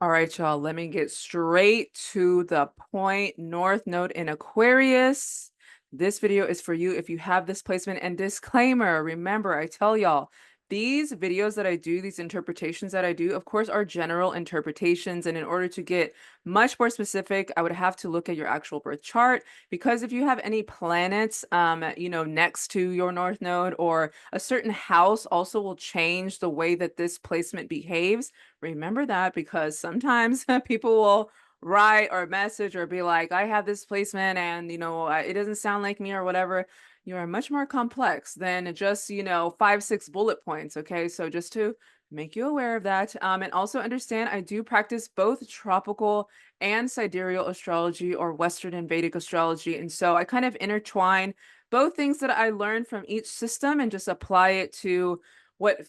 All right, y'all, let me get straight to the point. North Node in Aquarius. This video is for you if you have this placement. And disclaimer, remember, I tell y'all, these videos that I do, these interpretations that I do, of course, are general interpretations. And in order to get much more specific, I would have to look at your actual birth chart, because if you have any planets, next to your North Node, or a certain house also will change the way that this placement behaves. Remember that, because sometimes people will write or message or be like, I have this placement and, it doesn't sound like me or whatever. You are much more complex than just, 5, 6 bullet points. Okay. So just to make you aware of that. And also understand, I do practice both tropical and sidereal astrology, or Western and Vedic astrology. And so I kind of intertwine both things that I learned from each system and just apply it to what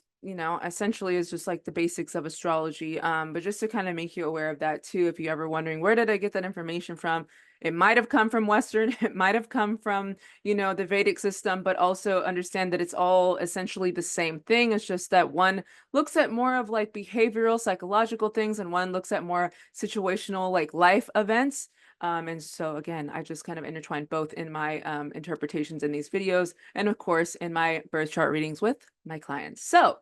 essentially is just like the basics of astrology. But just to kind of make you aware of that too, if you're ever wondering, where did I get that information from? It might have come from Western, it might have come from, the Vedic system, but also understand that it's all essentially the same thing. It's just that one looks at more of like behavioral, psychological things, and one looks at more situational, like life events. And so again, I just kind of intertwine both in my interpretations in these videos, and of course in my birth chart readings with my clients. So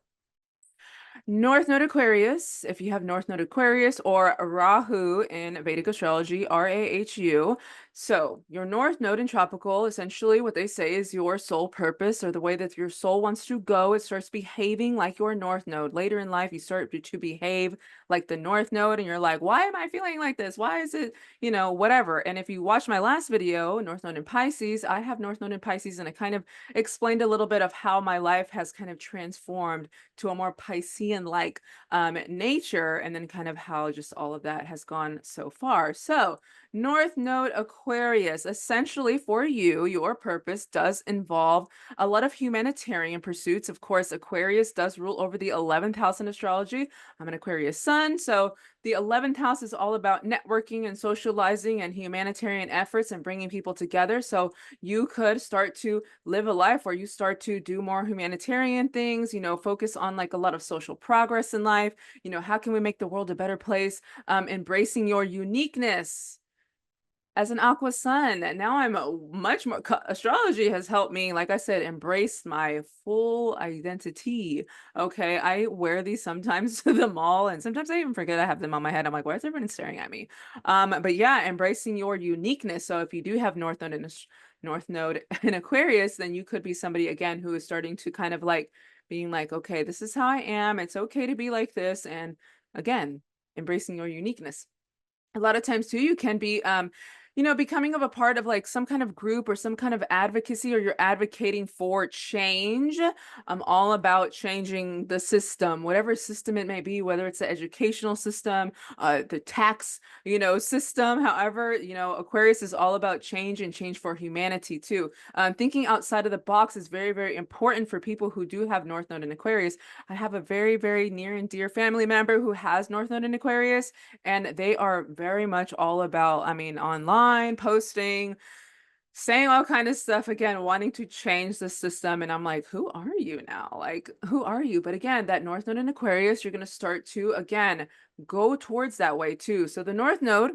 North Node Aquarius, if you have North Node Aquarius, or Rahu in Vedic astrology, Rahu. So your North Node in tropical, essentially what they say is your soul purpose, or the way that your soul wants to go. It starts behaving like your North Node. Later in life, you start to behave like the North Node, and you're like, why am I feeling like this? Why is it, whatever. And if you watch my last video, North Node in Pisces, I have North Node in Pisces, and I kind of explained a little bit of how my life has kind of transformed to a more Piscean-like nature, and then kind of how just all of that has gone so far. So North Node Aquarius, essentially for you, your purpose does involve a lot of humanitarian pursuits. Of course, Aquarius does rule over the 11th house in astrology. I'm an Aquarius sun, so the 11th house is all about networking and socializing and humanitarian efforts and bringing people together. So you could start to live a life where you start to do more humanitarian things, focus on like a lot of social progress in life. How can we make the world a better place? Embracing your uniqueness as an aqua sun. And now I'm a much more astrology has helped me, like I said, embrace my full identity. Okay, I wear these sometimes to the mall, and sometimes I even forget I have them on my head. I'm like, why is everyone staring at me? But yeah, embracing your uniqueness. So if you do have North Node in Aquarius, then you could be somebody again who is starting to kind of like being like, okay, this is how I am. It's okay to be like this. And again, embracing your uniqueness. A lot of times too, you can be becoming of a part of like some kind of group or some kind of advocacy, or you're advocating for change. I'm all about changing the system, whatever system it may be, whether it's the educational system, the tax, system. However, Aquarius is all about change, and change for humanity too. Thinking outside of the box is very, very important for people who do have North Node in Aquarius. I have a very, very near and dear family member who has North Node in Aquarius, and they are very much all about, I mean, online posting, saying all kind of stuff, again, wanting to change the system. And I'm like, who are you now? Like, who are you? But again, that North Node in Aquarius, you're going to start to, again, go towards that way too. So the North Node,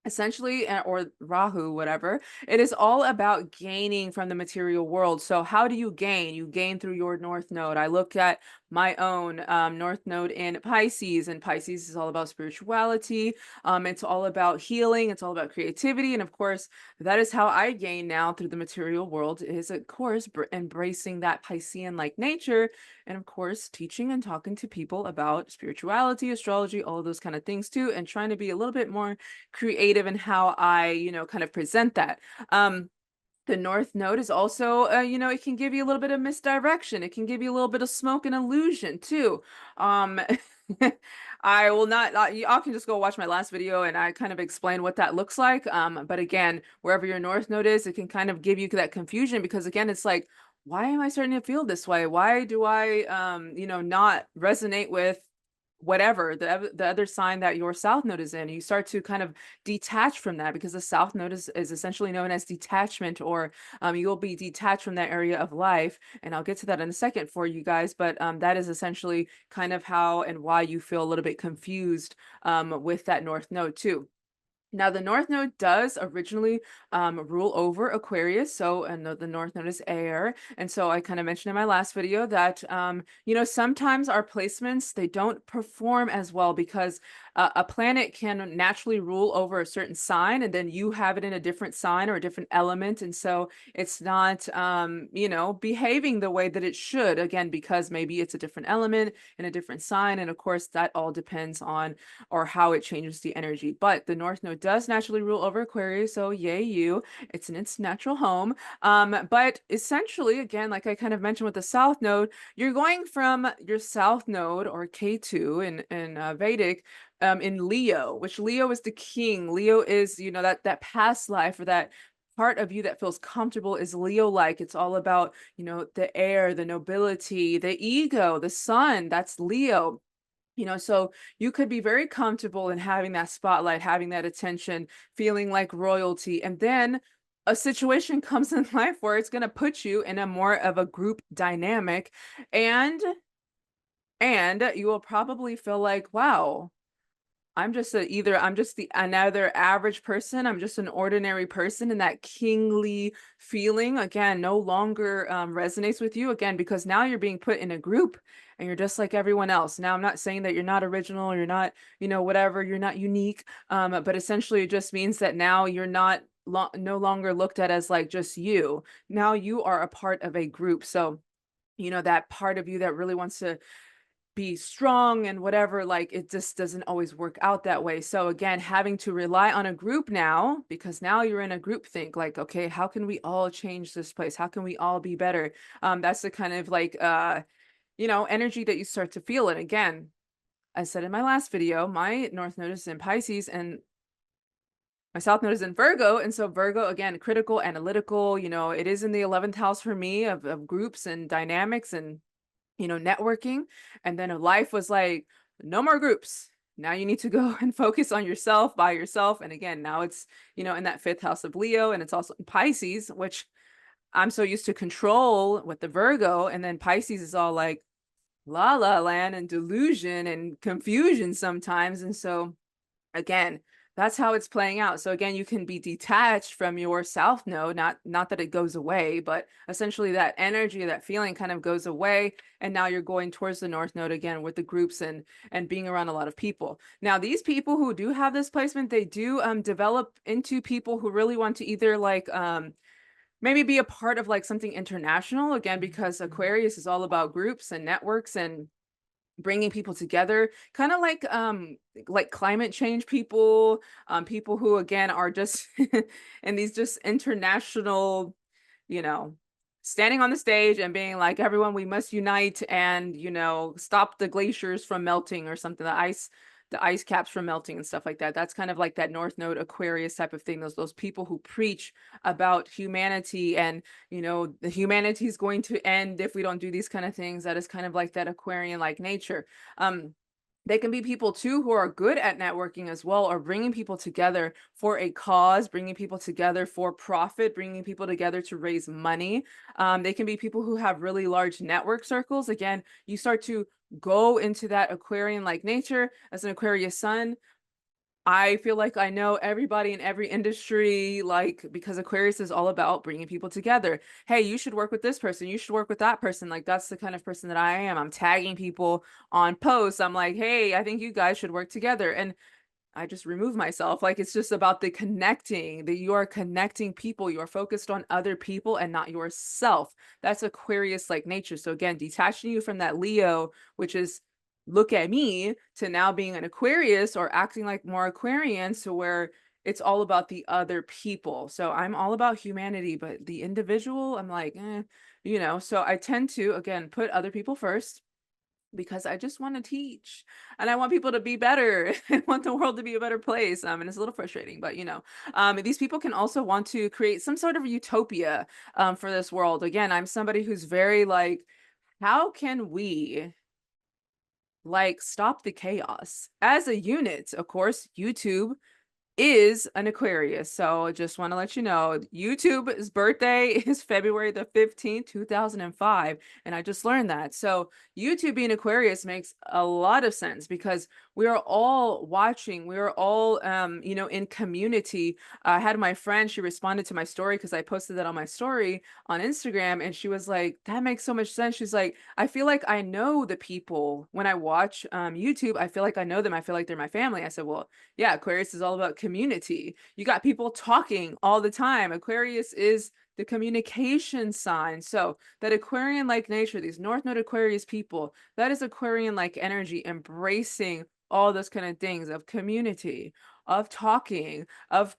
essentially, or Rahu, whatever, it is all about gaining from the material world. So how do you gain? You gain through your North Node. I look at my own North Node in Pisces, and Pisces is all about spirituality. It's all about healing. It's all about creativity. And of course, that is how I gain now through the material world, is of course embracing that Piscean-like nature, and of course teaching and talking to people about spirituality, astrology, all of those kind of things too, and trying to be a little bit more creative in how I, kind of present that. The North Node is also, it can give you a little bit of misdirection. It can give you a little bit of smoke and illusion too. Um, I will not, y'all can just go watch my last video and I kind of explain what that looks like. But again, wherever your North Node is, it can kind of give you that confusion, because again, it's like, why am I starting to feel this way? Why do I, not resonate with whatever the other sign that your south node is in. You start to kind of detach from that, because the south node is essentially known as detachment, or you will be detached from that area of life, and I'll get to that in a second for you guys. But that is essentially kind of how and why you feel a little bit confused with that north node too. Now, the North Node does originally rule over Aquarius. So, and the North Node is air. And so I kind of mentioned in my last video that, sometimes our placements, they don't perform as well, because a planet can naturally rule over a certain sign, and then you have it in a different sign or a different element. And so it's not, behaving the way that it should, again, because maybe it's a different element in a different sign. And of course, that all depends on or how it changes the energy. But the North Node does naturally rule over Aquarius, so yay you. It's in its natural home. But essentially, again, like I kind of mentioned with the South Node, you're going from your South Node, or Ketu in Vedic, in Leo, which Leo is the king. Leo is, that past life, or that part of you that feels comfortable, is Leo-like. It's all about, the air, the nobility, the ego, the sun. That's Leo. So you could be very comfortable in having that spotlight, having that attention, feeling like royalty. And then a situation comes in life where it's going to put you in a more of a group dynamic. And you will probably feel like, wow, I'm just another average person. I'm just an ordinary person, and that kingly feeling again no longer resonates with you, again, because now you're being put in a group and you're just like everyone else. Now, I'm not saying that you're not original, you're not, whatever, you're not unique, but essentially it just means that now you're not no longer looked at as like just you. Now you are a part of a group. So, that part of you that really wants to be strong and whatever, like it just doesn't always work out that way. So again, having to rely on a group now, because now you're in a group think, like, okay, how can we all change this place? How can we all be better? That's the kind of like energy that you start to feel. And again, I said in my last video, my North Node is in Pisces and my South Node is in Virgo. And so Virgo, again, critical, analytical, it is in the 11th house for me of groups and dynamics and networking. And then life was like, no more groups. Now you need to go and focus on yourself by yourself. And again, now it's, in that 5th house of Leo, and it's also in Pisces, which I'm so used to control with the Virgo. And then Pisces is all like la la land and delusion and confusion sometimes. And so again, that's how it's playing out. So again, you can be detached from your south node, not that it goes away, but essentially that energy, that feeling kind of goes away, and now you're going towards the north node again with the groups and being around a lot of people. Now, these people who do have this placement, they do develop into people who really want to either like maybe be a part of like something international, again, because Aquarius is all about groups and networks and bringing people together, kind of like climate change people, people who again are just in these just international, you know standing on the stage and being like, everyone, we must unite and stop the glaciers from melting or something, the ice caps from melting and stuff like that. That's kind of like that north node Aquarius type of thing, those people who preach about humanity and the humanity is going to end if we don't do these kind of things. That is kind of like that Aquarian like nature. They can be people too who are good at networking as well, or bringing people together for a cause, bringing people together for profit, bringing people together to raise money. They can be people who have really large network circles. Again, you start to go into that Aquarian like nature. As an Aquarius sun, I feel like I know everybody in every industry, like, because Aquarius is all about bringing people together. Hey, you should work with this person. You should work with that person. Like, that's the kind of person that I am. I'm tagging people on posts. I'm like, hey, I think you guys should work together. And I just remove myself. Like, it's just about the connecting, that you are connecting people. You are focused on other people and not yourself. That's Aquarius like nature. So again, detaching you from that Leo, which is look at me, to now being an Aquarius or acting like more Aquarian, so where it's all about the other people. So I'm all about humanity, but the individual, I'm like, so I tend to, again, put other people first, because I just want to teach and I want people to be better. I want the world to be a better place. And it's a little frustrating, but these people can also want to create some sort of utopia for this world. Again, I'm somebody who's very like, how can we like stop the chaos. As a unit, of course, YouTube is an Aquarius. So just want to let you know, YouTube's birthday is February the 15th, 2005. And I just learned that. So YouTube being Aquarius makes a lot of sense because we are all watching. We are all, in community. I had my friend, she responded to my story because I posted that on my story on Instagram. And she was like, that makes so much sense. She's like, I feel like I know the people when I watch YouTube. I feel like I know them. I feel like they're my family. I said, well, yeah, Aquarius is all about community. You got people talking all the time. Aquarius is the communication sign. So that Aquarian-like nature, these North Node Aquarius people, that is Aquarian-like energy, embracing all those kind of things of community, of talking, of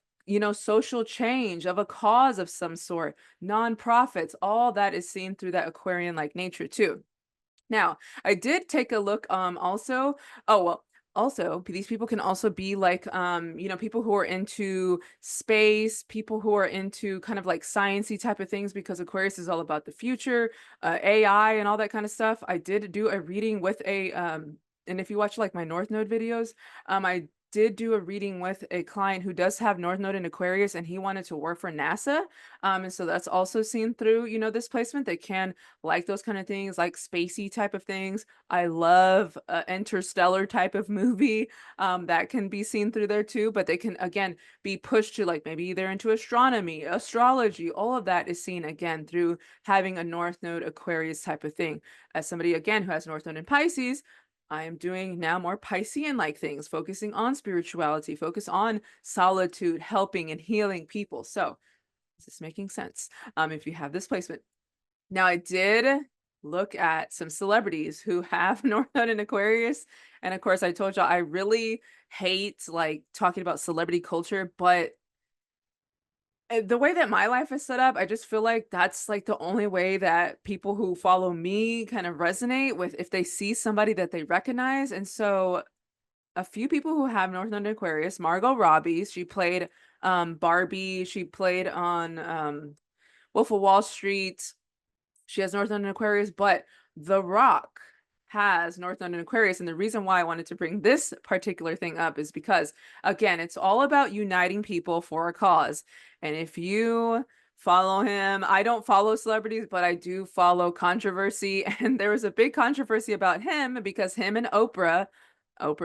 social change, of a cause of some sort, nonprofits, all that is seen through that Aquarian-like nature too. Now, I did take a look also. Oh, well, also these people can also be like people who are into space, people who are into kind of like sciencey type of things because Aquarius is all about the future, AI and all that kind of stuff. I did do a reading with a and if you watch like my North Node videos, I did do a reading with a client who does have North Node in Aquarius and he wanted to work for NASA. And so that's also seen through, this placement. They can like those kind of things, like spacey type of things. I love interstellar type of movie that can be seen through there too, but they can again be pushed to like maybe they're into astronomy, astrology, all of that is seen again through having a North Node Aquarius type of thing. As somebody again who has North Node in Pisces, I am doing now more Piscean-like things, focusing on spirituality, focus on solitude, helping and healing people. So, is this making sense? If you have this placement. Now, I did look at some celebrities who have North Node in Aquarius. And of course, I told y'all I really hate like talking about celebrity culture, but the way that my life is set up, I just feel like that's like the only way that people who follow me kind of resonate with if they see somebody that they recognize. And so a few people who have North Node in Aquarius, Margot Robbie, she played Barbie, she played on Wolf of Wall Street. She has North Node in Aquarius, but The Rock has North Node in Aquarius. And the reason why I wanted to bring this particular thing up is because, again, it's all about uniting people for a cause. And if you follow him, I don't follow celebrities, but I do follow controversy. And there was a big controversy about him because him and Oprah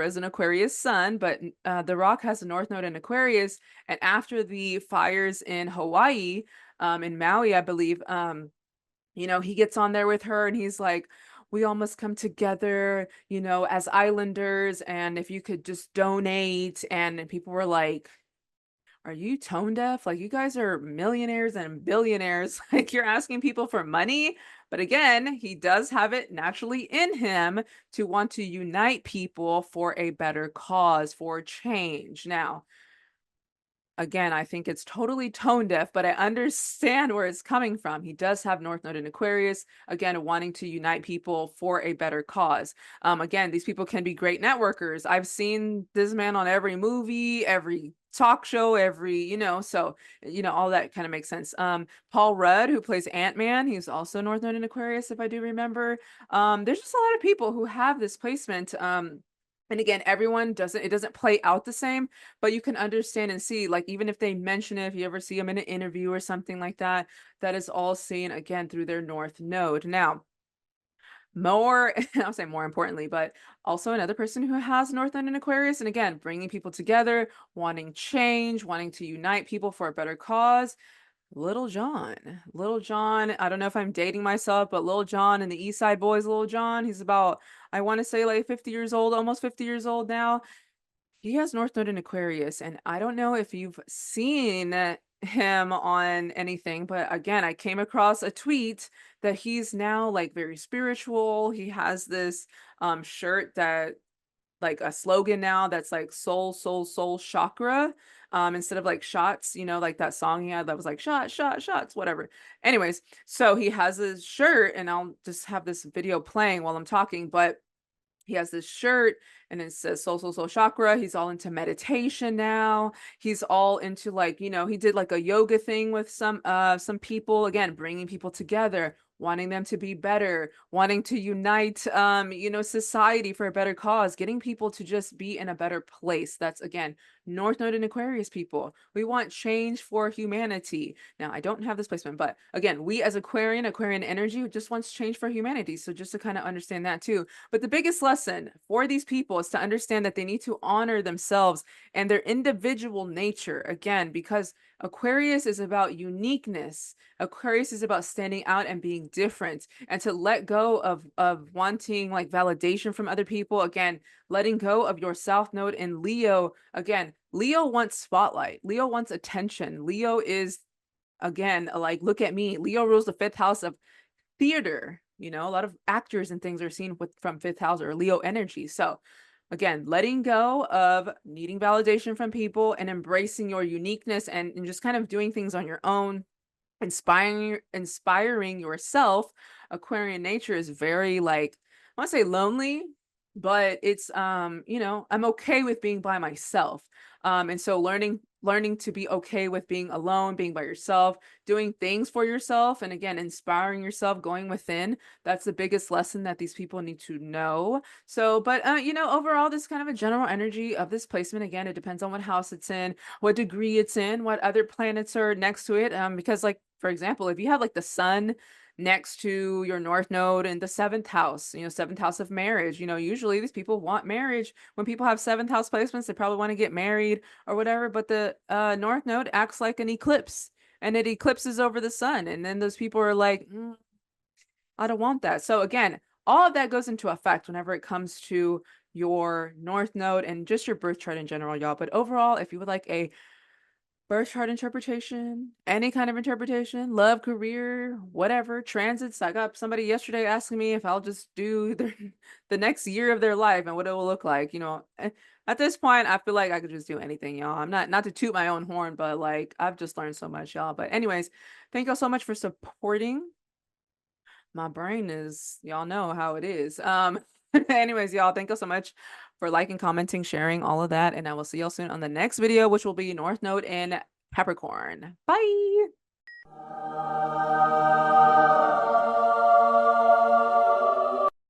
is an Aquarius sun, but The Rock has a North Node in Aquarius. And after the fires in Hawaii, in Maui, I believe, he gets on there with her and he's like, we all must come together, as islanders. And if you could just donate. And people were like, are you tone deaf? Like, you guys are millionaires and billionaires. Like, you're asking people for money. But again, he does have it naturally in him to want to unite people for a better cause, for change. Now, again, I think it's totally tone deaf, but I understand where it's coming from. He does have North Node in Aquarius, again, wanting to unite people for a better cause. Again, these people can be great networkers. I've seen this man on every movie, every talk show, so, all that kind of makes sense. Paul Rudd, who plays Ant-Man, he's also North Node in Aquarius, if I do remember. There's just a lot of people who have this placement. And again, everyone doesn't, it doesn't play out the same, but you can understand and see, like, even if they mention it, if you ever see them in an interview or something like that, that is all seen again through their North Node. Now, I'll say more importantly, but also another person who has North Node in Aquarius, and again, bringing people together, wanting change, wanting to unite people for a better cause. Little John. Little John, I don't know if I'm dating myself, but Little John and the East Side Boys, Little John, he's about, I want to say like 50 years old, almost 50 years old now. He has North Node in Aquarius, and I don't know if you've seen him on anything, but again, I came across a tweet that he's now like very spiritual. He has this shirt that like a slogan now that's like soul, soul, soul chakra. Instead of like shots, like that song he had that was like shot, shot, shots, whatever. Anyways, so he has this shirt, and I'll just have this video playing while I'm talking, but he has this shirt and it says soul, soul, soul chakra. He's all into meditation now. He's all into like, he did like a yoga thing with some people, again, bringing people together, wanting them to be better, wanting to unite, you know, society for a better cause, getting people to just be in a better place. That's again, North Node in Aquarius people. We want change for humanity. Now, I don't have this placement, but again, we as Aquarian energy just wants change for humanity. So just to kind of understand that too. But the biggest lesson for these people is to understand that they need to honor themselves and their individual nature again, because Aquarius is about uniqueness. Aquarius is about standing out and being different, and to let go of wanting like validation from other people. Again, letting go of your South Node in Leo. Again, Leo wants spotlight. Leo wants attention. Leo is, again, like, look at me. Leo rules the fifth house of theater. You know, a lot of actors and things are seen with from fifth house or Leo energy. So again, letting go of needing validation from people and embracing your uniqueness, and just kind of doing things on your own, inspiring yourself. Aquarian nature is very, like, I want to say lonely, but it's you know, I'm okay with being by myself. And so learning to be okay with being alone, being by yourself, doing things for yourself, and again, inspiring yourself, going within. That's the biggest lesson that these people need to know. So, but you know, overall, this is kind of a general energy of this placement. Again, it depends on what house it's in, what degree it's in, what other planets are next to it. Because, like, for example, if you have like the sun next to your North Node in the seventh house, you know, seventh house of marriage, you know, usually these people want marriage. When people have seventh house placements, they probably want to get married or whatever. But the North Node acts like an eclipse, and it eclipses over the sun. And then those people are like, I don't want that. So again, all of that goes into effect whenever it comes to your North Node and just your birth chart in general, y'all. But overall, if you would like a birth chart interpretation, any kind of interpretation, love, career, whatever, transits. I got somebody yesterday asking me if I'll just do the next year of their life and what it will look like. You know, at this point, I feel like I could just do anything, y'all. I'm not to toot my own horn, but like, I've just learned so much, y'all. But anyways, thank y'all so much for supporting. My brain is, y'all know how it is. Anyways, y'all, thank you so much for liking, commenting, sharing, all of that. And I will see y'all soon on the next video, which will be North Node in Capricorn. Bye.